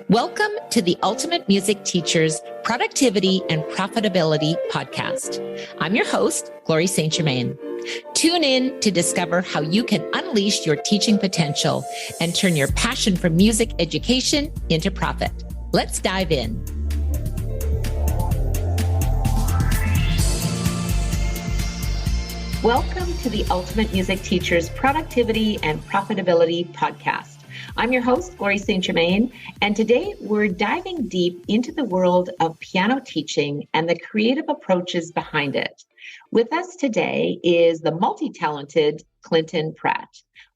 Welcome to the Ultimate Music Teacher's Productivity and Profitability podcast. I'm your host, Glory St. Germain. Tune in to discover how you can unleash your teaching potential and turn your passion for music education into profit. Let's dive in. Welcome to the Ultimate Music Teacher's Productivity and Profitability podcast. I'm your host, Glory St. Germain, and today we're diving deep into the world of piano teaching and the creative approaches behind it. With us today is the multi-talented Clinton Pratt,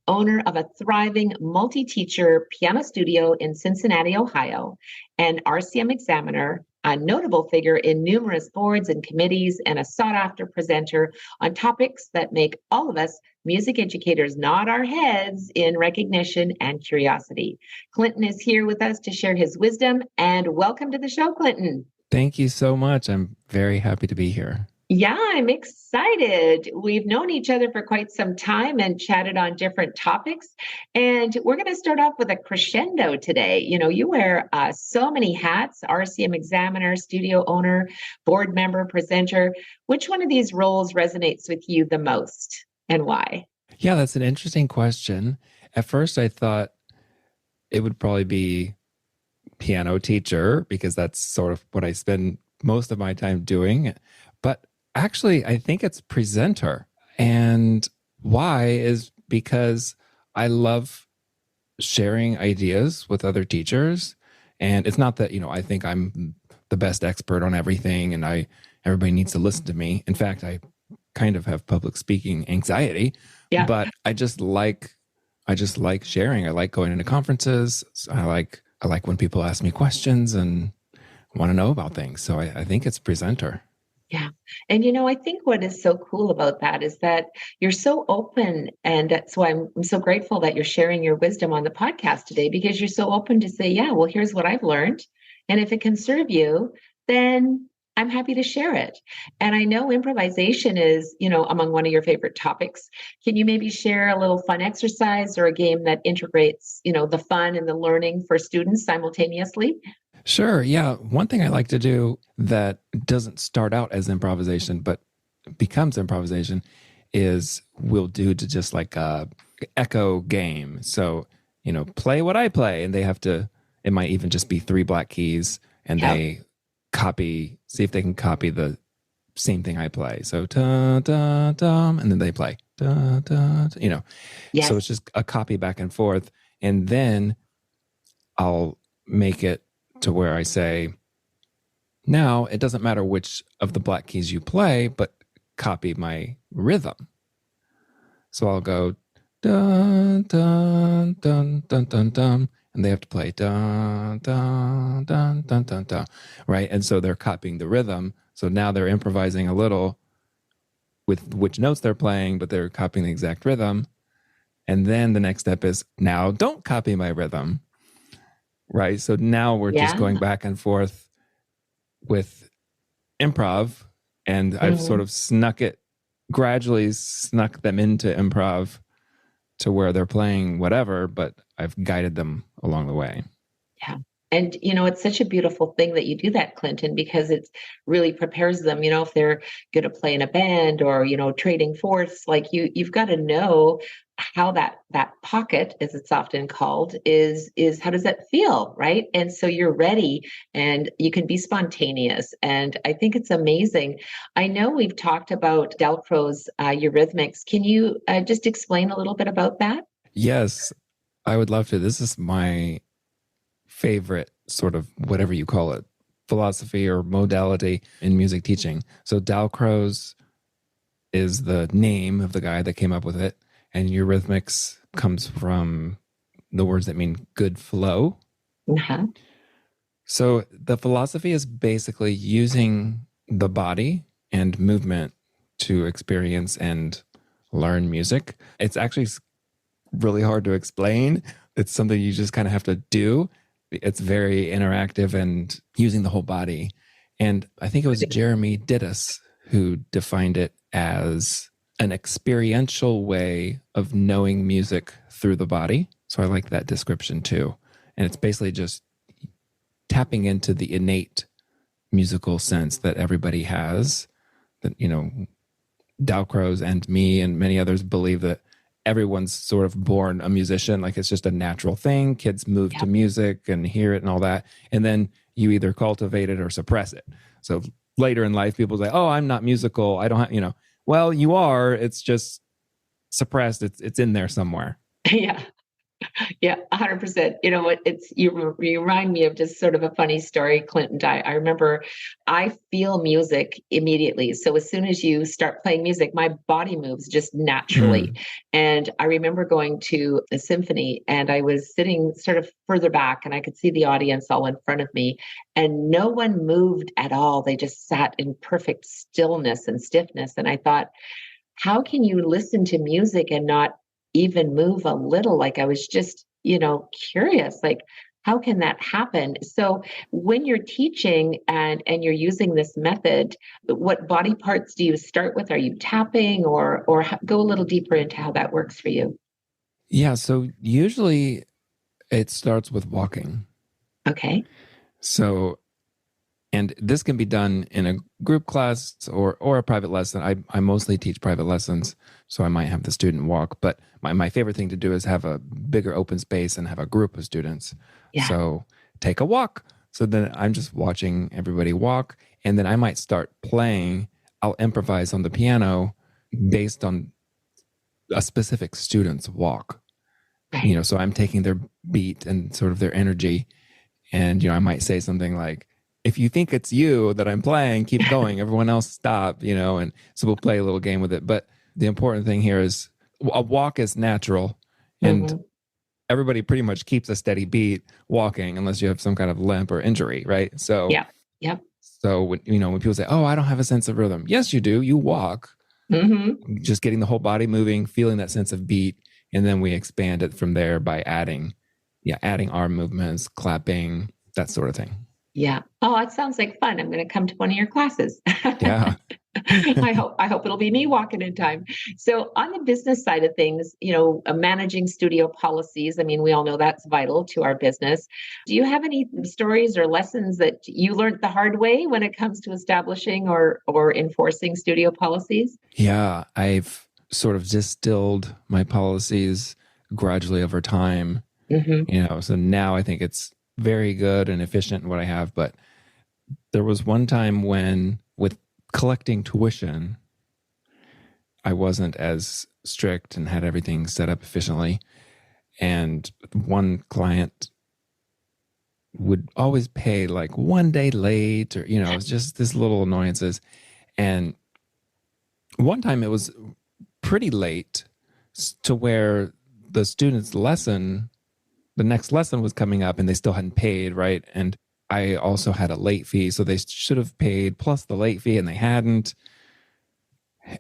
owner of a thriving multi-teacher piano studio in Cincinnati, Ohio, and RCM examiner, a notable figure in numerous boards and committees, and a sought-after presenter on topics that make all of us music educators nod our heads in recognition and curiosity. Clinton is here with us to share his wisdom, and welcome to the show, Clinton. Thank you so much. I'm very happy to be here. Yeah, I'm excited. We've known each other for quite some time and chatted on different topics. And we're going to start off with a crescendo today. You know, you wear so many hats: RCM examiner, studio owner, board member, presenter. Which one of these roles resonates with you the most and why? Yeah, that's an interesting question. At first, I thought it would probably be piano teacher because that's sort of what I spend most of my time doing. But actually, I think it's presenter. And why is because I love sharing ideas with other teachers. And it's not that, I think I'm the best expert on everything and everybody needs to listen to me. In fact, I kind of have public speaking anxiety, but I just like sharing. I like going into conferences. I like when people ask me questions and want to know about things. So I think it's presenter. Yeah. And, I think what is so cool about that is that you're so open. And so I'm so grateful that you're sharing your wisdom on the podcast today, because you're so open to say, yeah, well, here's what I've learned. And if it can serve you, then I'm happy to share it. And I know improvisation is, among one of your favorite topics. Can you maybe share a little fun exercise or a game that integrates, the fun and the learning for students simultaneously? Sure. Yeah. One thing I like to do that doesn't start out as improvisation, but becomes improvisation is we'll do to just like a echo game. So, play what I play, and they have to, it might even just be 3 black keys, and they see if they can copy the same thing I play. So, da, da, da, and then they play, da, da, da, Yes. So it's just a copy back and forth. And then I'll make it to where I say, now it doesn't matter which of the black keys you play, but copy my rhythm. So I'll go dun dun dun dun dun dun, and they have to play dun dun dun dun dun dun, right? And so they're copying the rhythm. So now they're improvising a little with which notes they're playing, but they're copying the exact rhythm. And then the next step is, now don't copy my rhythm. Right. So now we're just going back and forth with improv, and I've sort of gradually snuck them into improv to where they're playing whatever, but I've guided them along the way. Yeah. And, it's such a beautiful thing that you do that, Clinton, because it really prepares them, if they're going to play in a band or, trading fourths, like you've got to know how that pocket, as it's often called, is how does that feel, right? And so you're ready and you can be spontaneous. And I think it's amazing. I know we've talked about Dalcroze Eurhythmics. Can you just explain a little bit about that? Yes, I would love to. This is my favorite sort of, whatever you call it, philosophy or modality in music teaching. So Dalcroze is the name of the guy that came up with it. And Eurhythmics comes from the words that mean good flow. Uh-huh. So the philosophy is basically using the body and movement to experience and learn music. It's actually really hard to explain. It's something you just kind of have to do. It's very interactive and using the whole body. And I think it was Germain who defined it as an experiential way of knowing music through the body. So I like that description too. And it's basically just tapping into the innate musical sense that everybody has. That, Dalcroze and me and many others believe that everyone's sort of born a musician. Like, it's just a natural thing. Kids move to music and hear it and all that. And then you either cultivate it or suppress it. So later in life, people say, oh, I'm not musical. I don't have, well, you are. It's just suppressed. It's in there somewhere. Yeah. Yeah, 100%. You know what? You remind me of just sort of a funny story, Clinton. I remember I feel music immediately. So as soon as you start playing music, my body moves just naturally. And I remember going to a symphony and I was sitting sort of further back and I could see the audience all in front of me and no one moved at all. They just sat in perfect stillness and stiffness. And I thought, how can you listen to music and not even move a little? Like, I was just, curious, like, how can that happen? So when you're teaching and you're using this method, what body parts do you start with? Are you tapping or go a little deeper into how that works for you? Yeah. So usually it starts with walking. Okay. So, and this can be done in a group class or a private lesson. I mostly teach private lessons, so I might have the student walk. But my favorite thing to do is have a bigger open space and have a group of students. Yeah. So take a walk. So then I'm just watching everybody walk, and then I might start playing. I'll improvise on the piano based on a specific student's walk. Right. So I'm taking their beat and sort of their energy, and I might say something like, if you think it's you that I'm playing, keep going. Everyone else stop, and so we'll play a little game with it. But the important thing here is a walk is natural, and everybody pretty much keeps a steady beat walking unless you have some kind of limp or injury, right? So, yeah. So when people say, "Oh, I don't have a sense of rhythm," yes, you do. You walk, just getting the whole body moving, feeling that sense of beat, and then we expand it from there by adding arm movements, clapping, that sort of thing. Yeah. Oh, it sounds like fun. I'm going to come to one of your classes. Yeah. I hope it'll be me walking in time. So on the business side of things, managing studio policies, I mean, we all know that's vital to our business. Do you have any stories or lessons that you learned the hard way when it comes to establishing or enforcing studio policies? Yeah, I've sort of distilled my policies gradually over time. So now I think it's very good and efficient in what I have. But there was one time when, with collecting tuition, I wasn't as strict and had everything set up efficiently. And one client would always pay like one day late, or, it's just this little annoyances. And one time it was pretty late to where the student's lesson, the next lesson was coming up and they still hadn't paid, right? And I also had a late fee, so they should have paid plus the late fee and they hadn't.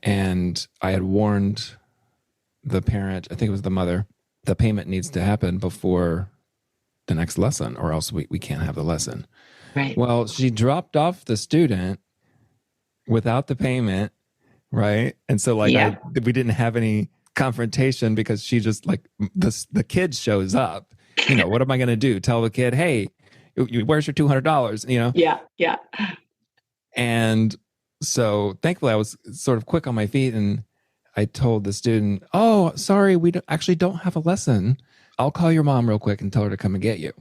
And I had warned the parent, I think it was the mother, the payment needs to happen before the next lesson or else we can't have the lesson. Right. Well, she dropped off the student without the payment, right? And so we didn't have any confrontation because she just the kid shows up. What am I going to do? Tell the kid, hey, where's your $200? Yeah. And so thankfully I was sort of quick on my feet and I told the student, oh, sorry, we actually don't have a lesson. I'll call your mom real quick and tell her to come and get you.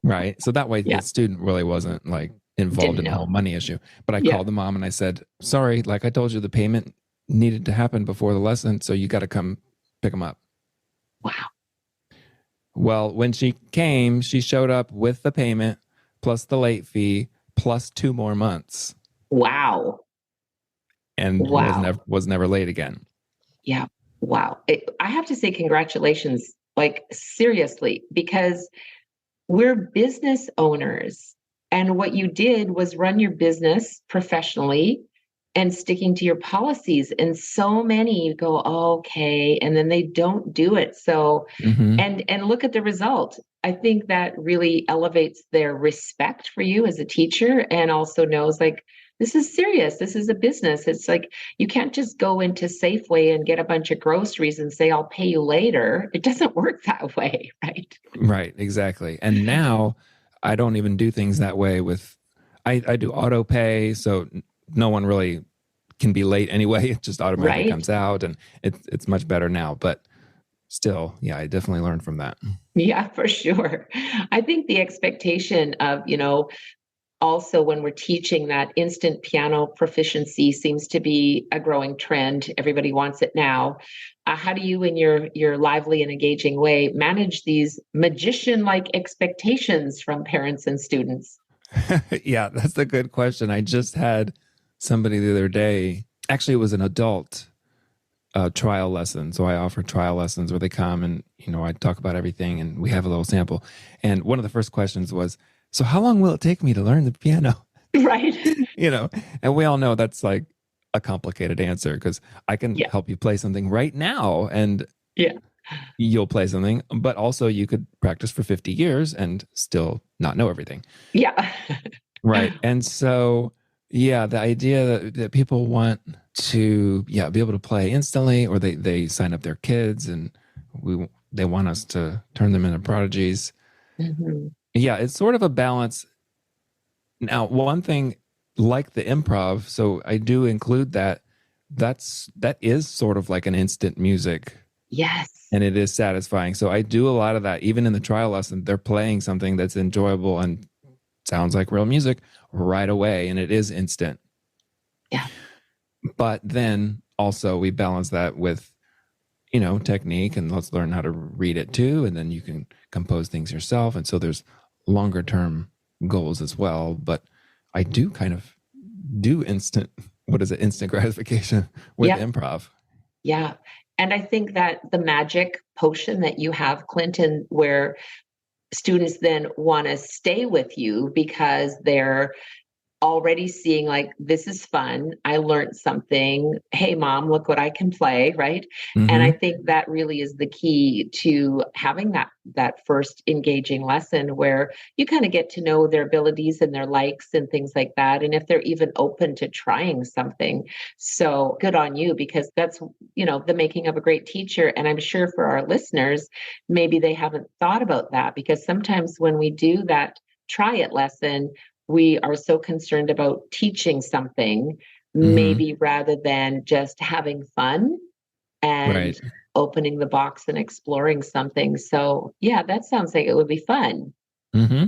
Right. So that way the student really wasn't involved in the whole money issue. But I called the mom and I said, sorry, like I told you, the payment needed to happen before the lesson. So you got to come pick them up. Wow. Well, when she came, she showed up with the payment plus the late fee plus 2 more months. Wow. And was never late again. Yeah. Wow. I have to say congratulations, seriously, because we're business owners. And what you did was run your business professionally and sticking to your policies. And so many go, oh, okay. And then they don't do it. So, and look at the result. I think that really elevates their respect for you as a teacher and also knows this is serious. This is a business. It's you can't just go into Safeway and get a bunch of groceries and say, I'll pay you later. It doesn't work that way, right? Right, exactly. And now I don't even do things that way with, I do auto pay. So no one really can be late anyway. It just automatically Right? comes out, and it's much better now. But still, yeah, I definitely learned from that. Yeah, for sure. I think the expectation of, also when we're teaching, that instant piano proficiency seems to be a growing trend. Everybody wants it now. How do you, in your lively and engaging way, manage these magician-like expectations from parents and students? Yeah, that's a good question. I just had somebody the other day, actually, it was an adult trial lesson. So I offer trial lessons where they come and, I talk about everything and we have a little sample. And one of the first questions was, so how long will it take me to learn the piano? Right. And we all know that's like a complicated answer, because I can Yeah. help you play something right now and Yeah. you'll play something, but also you could practice for 50 years and still not know everything. Yeah. Right. And so, yeah, the idea that people want to, be able to play instantly, or they sign up their kids and they want us to turn them into prodigies. Hmm. Yeah, it's sort of a balance. Now, one thing like the improv, so I do include that. That is sort of like an instant music, Yes. and it is satisfying. So I do a lot of that. Even in the trial lesson, they're playing something that's enjoyable and sounds like real music right away, and it is instant. Yeah. But then also we balance that with, technique, and let's learn how to read it too. And then you can compose things yourself. And so there's longer term goals as well. But I do kind of do instant gratification with Yeah. improv. Yeah. And I think that the magic potion that you have, Clinton, where students then want to stay with you because they're already seeing, like, this is fun. I learned something. Hey, mom, look what I can play, right? And I Mm-hmm. think that really is the key to having that first engaging lesson, where you kind of get to know their abilities and their likes and things like that, and if they're even open to trying something. So good on you, because that's, the making of a great teacher. And I'm sure for our listeners, maybe they haven't thought about that, because sometimes when we do that try it lesson, we are so concerned about teaching something, Mm-hmm. maybe rather than just having fun and Right. opening the box and exploring something. So, yeah, that sounds like it would be fun. Mm-hmm.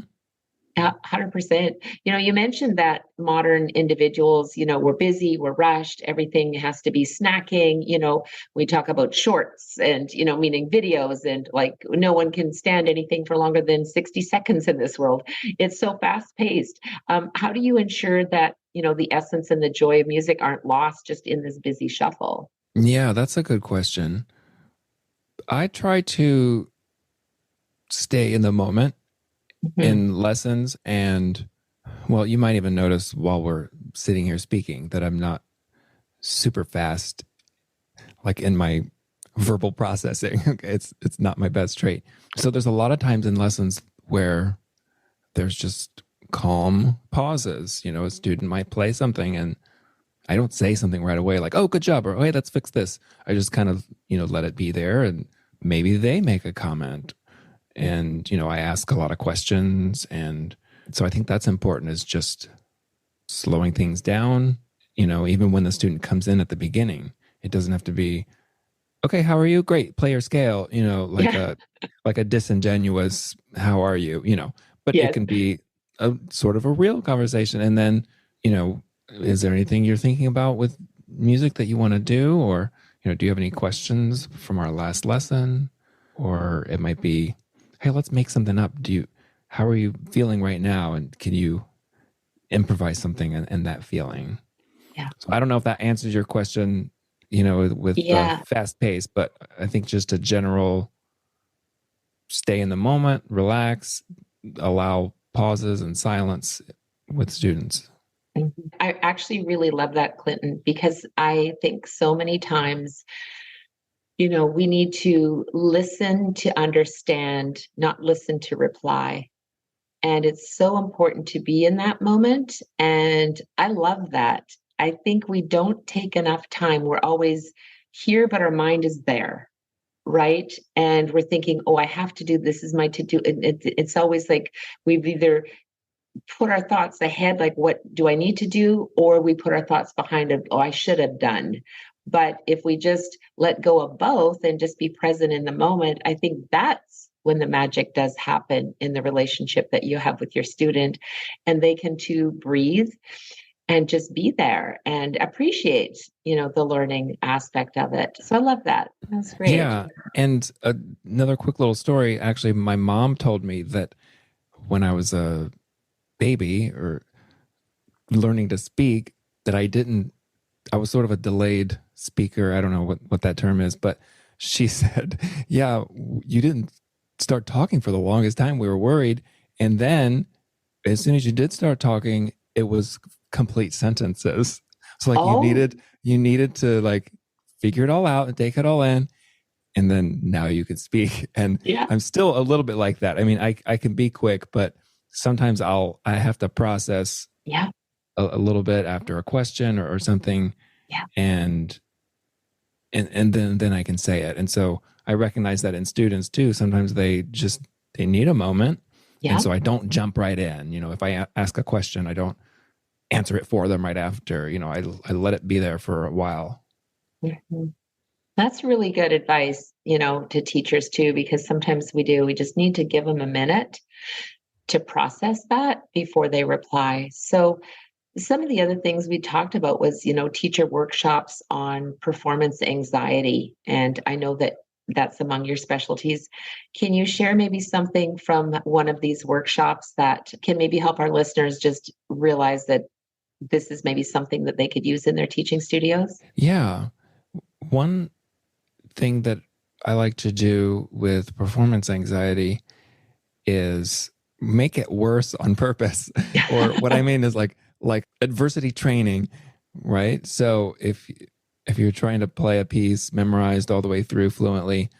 100%. You mentioned that modern individuals, we're busy, we're rushed, everything has to be snacking. We talk about shorts and, meaning videos, and like no one can stand anything for longer than 60 seconds in this world. It's so fast paced. How do you ensure that, the essence and the joy of music aren't lost just in this busy shuffle? Yeah, that's a good question. I try to stay in the moment Mhm. in lessons. And well, you might even notice while we're sitting here speaking that I'm not super fast, like in my verbal processing. Okay, it's not my best trait. So there's a lot of times in lessons where there's just calm pauses. A student might play something and I don't say something right away like, oh, good job, or oh, hey, let's fix this. I just kind of, let it be there, and maybe they make a comment. And, I ask a lot of questions. And so I think that's important, is just slowing things down. Even when the student comes in at the beginning, it doesn't have to be, okay, how are you? Great, play your scale, like Yeah. a disingenuous, how are you? But it Yes. can be a sort of a real conversation. And then, is there anything you're thinking about with music that you want to do? Or, do you have any questions from our last lesson? Or it might be, hey, let's make something up. How are you feeling right now? And can you improvise something and that feeling? Yeah. So I don't know if that answers your question, with the Yeah. fast pace, but I think just a general stay in the moment, relax, allow pauses and silence with students. Mhm. I actually really love that, Clinton, because I think so many times, we need to listen to understand, not listen to reply. And it's so important to be in that moment. And I love that. I think we don't take enough time. We're always here, but our mind is there, right? And we're thinking, oh, I have to do this is my to do. It's always like we've either put our thoughts ahead, like what do I need to do, or we put our thoughts behind it, oh, I should have done. But if we just let go of both and just be present in the moment, I think that's when the magic does happen in the relationship that you have with your student, and they can too breathe and just be there and appreciate, the learning aspect of it. So I love that. That's great. Yeah. And another quick little story. Actually, my mom told me that when I was a baby or learning to speak, that I was sort of a delayed speaker. I don't know what that term is, but she said, yeah, you didn't start talking for the longest time. We were worried. And then as soon as you did start talking, it was complete sentences. So like you needed to like figure it all out and take it all in. And then now you can speak. And I'm still a little bit like that. I mean, I can be quick, but sometimes I have to process a little bit after a question or something. Yeah. And then I can say it. And so I recognize that in students too. Sometimes they need a moment. Yeah. And so I don't jump right in. If I ask a question, I don't answer it for them right after. I let it be there for a while. Mm-hmm. That's really good advice, to teachers too, because sometimes we just need to give them a minute to process that before they reply. So some of the other things we talked about was, teacher workshops on performance anxiety. And I know that that's among your specialties. Can you share maybe something from one of these workshops that can maybe help our listeners just realize that this is maybe something that they could use in their teaching studios? Yeah. One thing that I like to do with performance anxiety is make it worse on purpose. Or what I mean is like adversity training, right? So if you're trying to play a piece memorized all the way through fluently,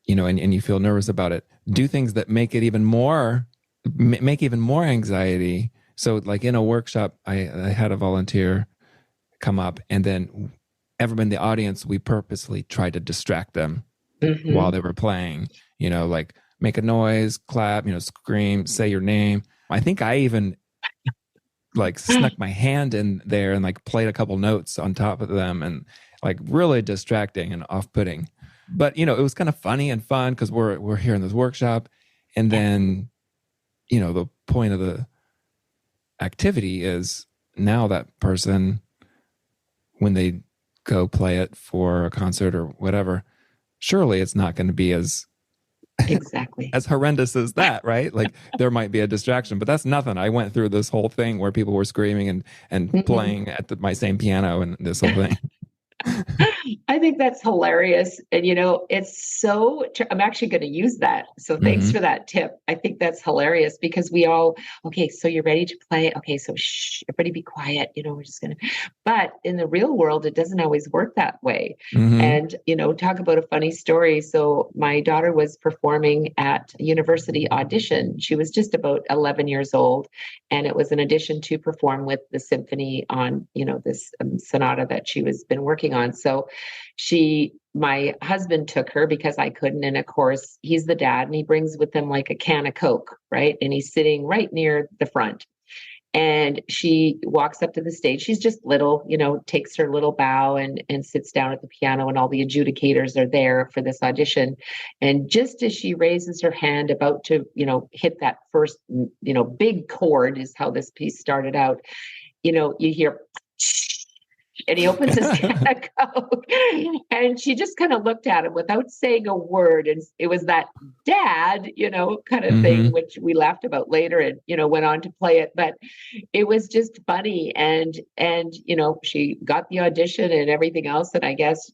and you feel nervous about it, do things that make it even more anxiety. So like in a workshop, I had a volunteer come up, and then everyone in the audience, we purposely tried to distract them while they were playing, like make a noise, clap, scream, say your name. I think I even like snuck my hand in there and like played a couple notes on top of them, and like really distracting and off-putting. But, it was kind of funny and fun because we're here in this workshop. And then, the point of the activity is now that person, when they go play it for a concert or whatever, surely it's not going to be as horrendous as that, right? Like there might be a distraction, but that's nothing. I went through this whole thing where people were screaming and playing at my same piano and this whole thing. I think that's hilarious. And, it's so, I'm actually going to use that. So thanks for that tip. I think that's hilarious because okay, so you're ready to play. Okay, so shh, everybody be quiet. We're just going to, but in the real world, it doesn't always work that way. And, talk about a funny story. So my daughter was performing at a university audition. She was just about 11 years old. And it was an audition to perform with the symphony on, this sonata that she was been working on. So my husband took her because I couldn't. And of course, he's the dad and he brings with him like a can of Coke, right? And he's sitting right near the front. And she walks up to the stage. She's just little, takes her little bow and sits down at the piano, and all the adjudicators are there for this audition. And just as she raises her hand about to, hit that first, big chord is how this piece started out, you hear, and he opens his can of Coke, and she just kind of looked at him without saying a word. And it was that dad, kind of thing, which we laughed about later and, went on to play it. But it was just funny. And, she got the audition and everything else. And I guess,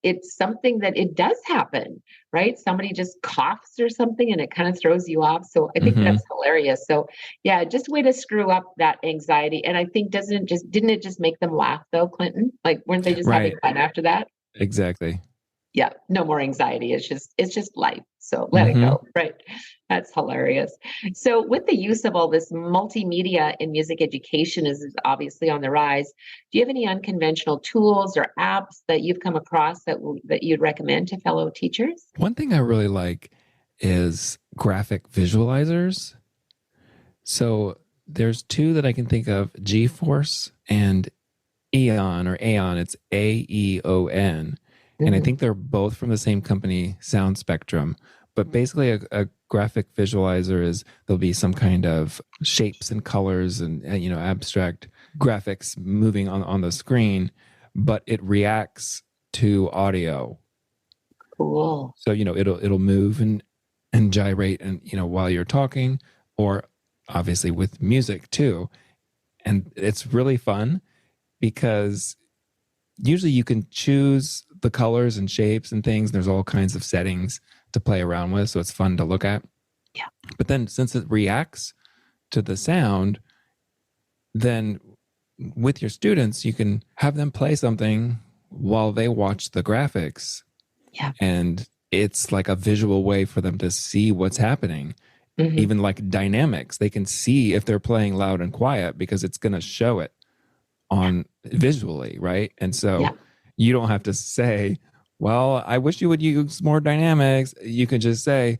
it's something that it does happen, right? Somebody just coughs or something and it kind of throws you off. So I think that's hilarious. So yeah, just way to screw up that anxiety. And I think didn't it just make them laugh though, Clinton? Like, weren't they just having fun after that? Exactly. Yeah, no more anxiety. It's just life. So let it Mm-hmm. go. Right. That's hilarious. So with the use of all this multimedia in music education is obviously on the rise. Do you have any unconventional tools or apps that you've come across that you'd recommend to fellow teachers? One thing I really like is graphic visualizers. So there's two that I can think of, GeForce and Eon or Aeon. It's Aeon. And I Mhm. think they're both from the same company, Sound Spectrum. But basically, a graphic visualizer is there'll be some kind of shapes and colors and abstract graphics moving on the screen, but it reacts to audio. Cool. So it'll move and gyrate and while you're talking, or obviously with music too. And it's really fun because usually you can choose the colors and shapes and things. There's all kinds of settings to play around with, so it's fun to look at. Yeah. But then since it reacts to the sound, then with your students, you can have them play something while they watch the graphics. Yeah. And it's like a visual way for them to see what's happening. Mhm. Even like dynamics, they can see if they're playing loud and quiet because it's going to show it on visually, right? And so Yeah. you don't have to say, well, I wish you would use more dynamics. You can just say,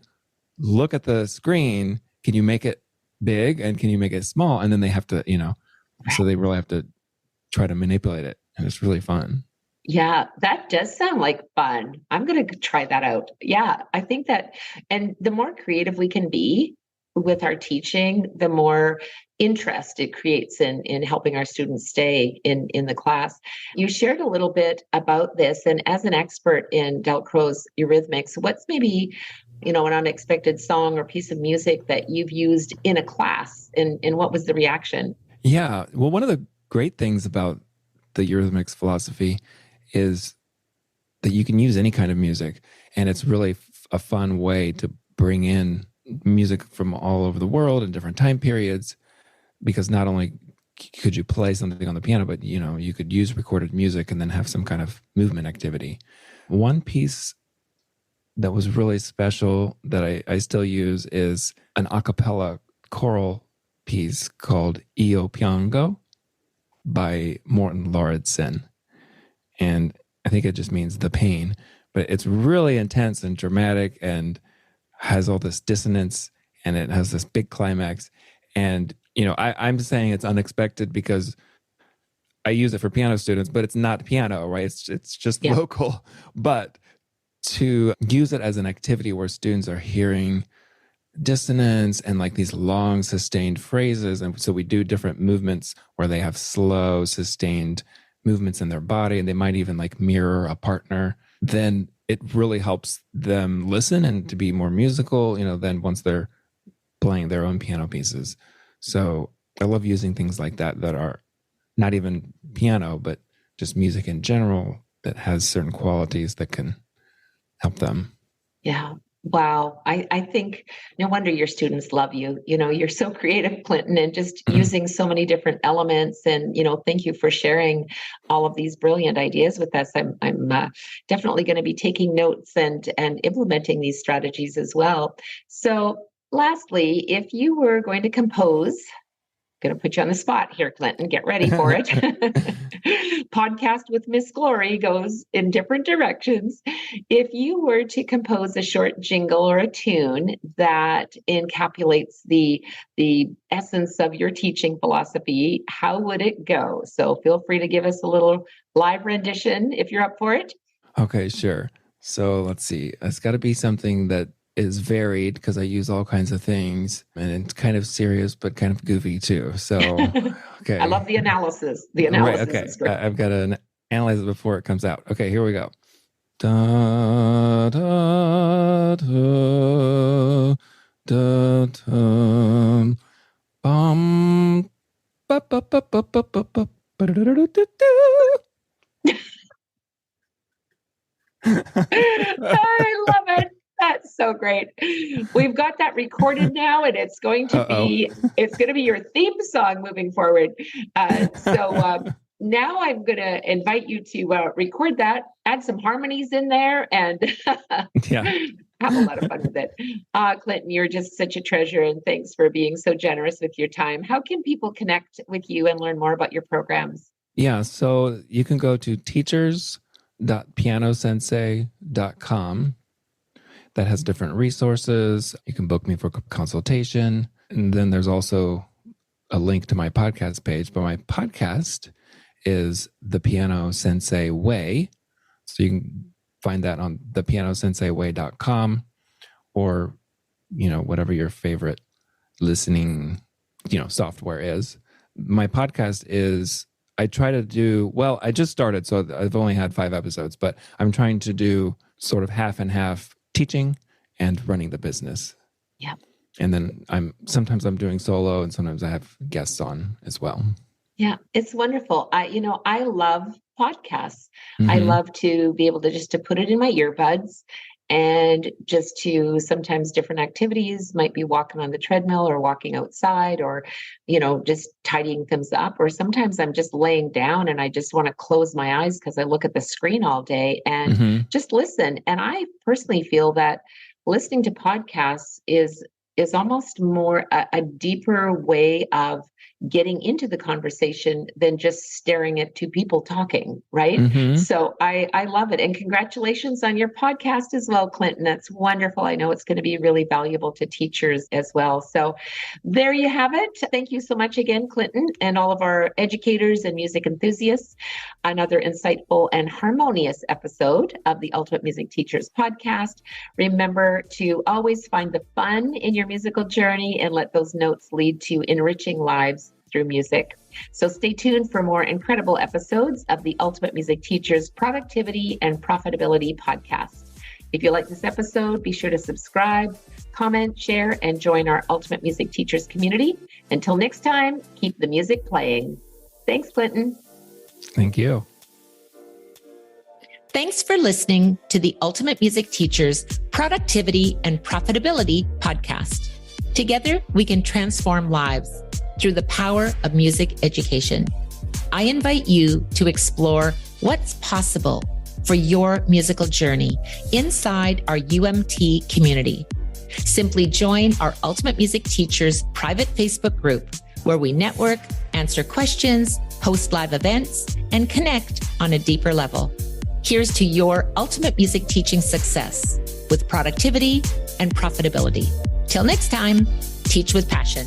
look at the screen. Can you make it big and can you make it small? And then they have to, so they really have to try to manipulate it. And it's really fun. Yeah, that does sound like fun. I'm going to try that out. Yeah, I think that, and the more creative we can be with our teaching, the more interest it creates in helping our students stay in the class. You shared a little bit about this, and as an expert in Dalcroze Eurhythmics, what's maybe an unexpected song or piece of music that you've used in a class, and what was the reaction? Yeah. Well, one of the great things about the Eurythmics philosophy is that you can use any kind of music, and it's really a fun way to bring in music from all over the world in different time periods, because not only could you play something on the piano, but you could use recorded music and then have some kind of movement activity. One piece that was really special that I still use is an a cappella choral piece called Io Piango by Morten Lauridsen. And I think it just means the pain, but it's really intense and dramatic and has all this dissonance, and it has this big climax. And, I'm saying it's unexpected because I use it for piano students, but it's not piano, right? It's just Yeah. vocal. But to use it as an activity where students are hearing dissonance and like these long sustained phrases. And so we do different movements where they have slow sustained movements in their body, and they might even like mirror a partner. Then it really helps them listen and to be more musical, then once they're playing their own piano pieces. So I love using things like that are not even piano, but just music in general that has certain qualities that can help them. Yeah. Wow. I think no wonder your students love you. You're so creative, Clinton, and just using so many different elements. And, thank you for sharing all of these brilliant ideas with us. I'm definitely going to be taking notes and implementing these strategies as well. So lastly, if you were going to compose, going to put you on the spot here, Clinton. Get ready for it. Podcast with Miss Glory goes in different directions. If you were to compose a short jingle or a tune that encapsulates the essence of your teaching philosophy, how would it go? So feel free to give us a little live rendition if you're up for it. Okay, sure. So let's see. It's got to be something that is varied because I use all kinds of things, and it's kind of serious but kind of goofy too. So, okay. I love the analysis. The Right. analysis Okay. is great. I've got to analyze it before it comes out. Okay, here we go. Da, da, da, da, da, bum, ba, ba, ba, ba, ba, ba, ba, ba, da, da, da, da, da. I love it. That's so great. We've got that recorded now, and it's going to be your theme song moving forward. So now I'm going to invite you to record that, add some harmonies in there, and Yeah. have a lot of fun with it. Clinton, you're just such a treasure, and thanks for being so generous with your time. How can people connect with you and learn more about your programs? Yeah. So you can go to teachers.pianosensei.com. That has different resources. You can book me for consultation. And then there's also a link to my podcast page. But my podcast is The Piano Sensei Way. So you can find that on thepianosenseiway.com or, whatever your favorite listening, software is. My podcast is, I try to do, well, I just started, so I've only had 5 episodes, but I'm trying to do sort of half and half teaching and running the business. Yeah. And then sometimes I'm doing solo and sometimes I have guests on as well. Yeah, it's wonderful. I love podcasts. Mm-hmm. I love to be able to just to put it in my earbuds and just to sometimes different activities, might be walking on the treadmill or walking outside or, just tidying things up. Or sometimes I'm just laying down and I just want to close my eyes because I look at the screen all day and just listen. And I personally feel that listening to podcasts is almost more a deeper way of getting into the conversation than just staring at 2 people talking, right? So I love it. And congratulations on your podcast as well, Clinton. That's wonderful. I know it's going to be really valuable to teachers as well. So there you have it. Thank you so much again, Clinton, and all of our educators and music enthusiasts. Another insightful and harmonious episode of the Ultimate Music Teachers podcast. Remember to always find the fun in your musical journey and let those notes lead to enriching lives through music. So stay tuned for more incredible episodes of the Ultimate Music Teachers Productivity and Profitability podcast. If you like this episode, be sure to subscribe, comment, share, and join our Ultimate Music Teachers community. Until next time, keep the music playing. Thanks, Clinton. Thank you. Thanks for listening to the Ultimate Music Teachers Productivity and Profitability podcast. Together, we can transform lives through the power of music education. I invite you to explore what's possible for your musical journey inside our UMT community. Simply join our Ultimate Music Teachers private Facebook group where we network, answer questions, host live events, and connect on a deeper level. Here's to your ultimate music teaching success with productivity and profitability. Till next time, teach with passion.